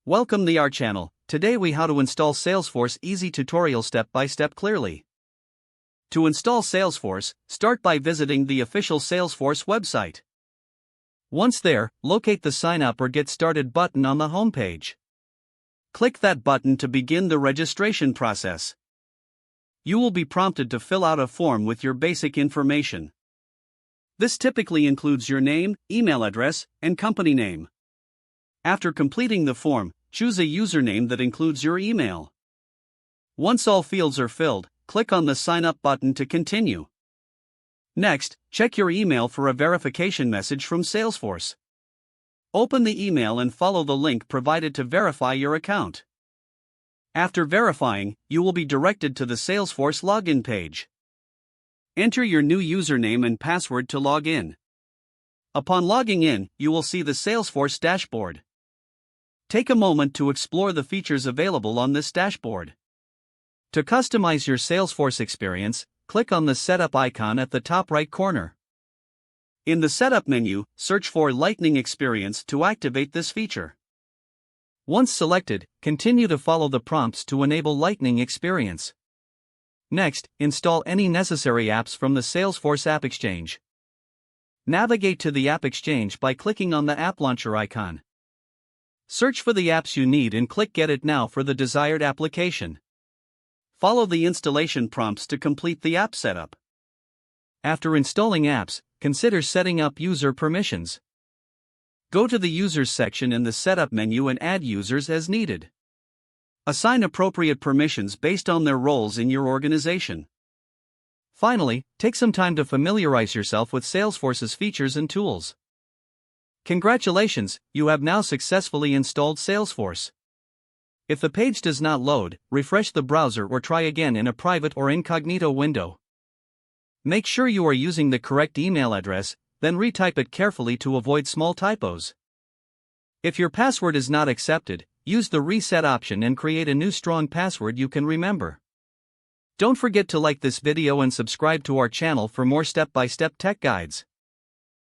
Welcome to our channel. Today we how to install Salesforce easy tutorial step by step clearly. To install Salesforce, start by visiting the official Salesforce website. Once there, locate the sign up or get started button on the homepage. Click that button to begin the registration process. You will be prompted to fill out a form with your basic information. This typically includes your name, email address, and company name. After completing the form, choose a username that includes your email. Once all fields are filled, click on the Sign Up button to continue. Next, check your email for a verification message from Salesforce. Open the email and follow the link provided to verify your account. After verifying, you will be directed to the Salesforce login page. Enter your new username and password to log in. Upon logging in, you will see the Salesforce dashboard. Take a moment to explore the features available on this dashboard. To customize your Salesforce experience, click on the Setup icon at the top right corner. In the Setup menu, search for Lightning Experience to activate this feature. Once selected, continue to follow the prompts to enable Lightning Experience. Next, install any necessary apps from the Salesforce App Exchange. Navigate to the App Exchange by clicking on the App Launcher icon. Search for the apps you need and click Get It Now for the desired application. Follow the installation prompts to complete the app setup. After installing apps, consider setting up user permissions. Go to the Users section in the Setup menu and add users as needed. Assign appropriate permissions based on their roles in your organization. Finally, take some time to familiarize yourself with Salesforce's features and tools. Congratulations, you have now successfully installed Salesforce. If the page does not load, refresh the browser or try again in a private or incognito window. Make sure you are using the correct email address, then retype it carefully to avoid small typos. If your password is not accepted, use the reset option and create a new strong password you can remember. Don't forget to like this video and subscribe to our channel for more step-by-step tech guides.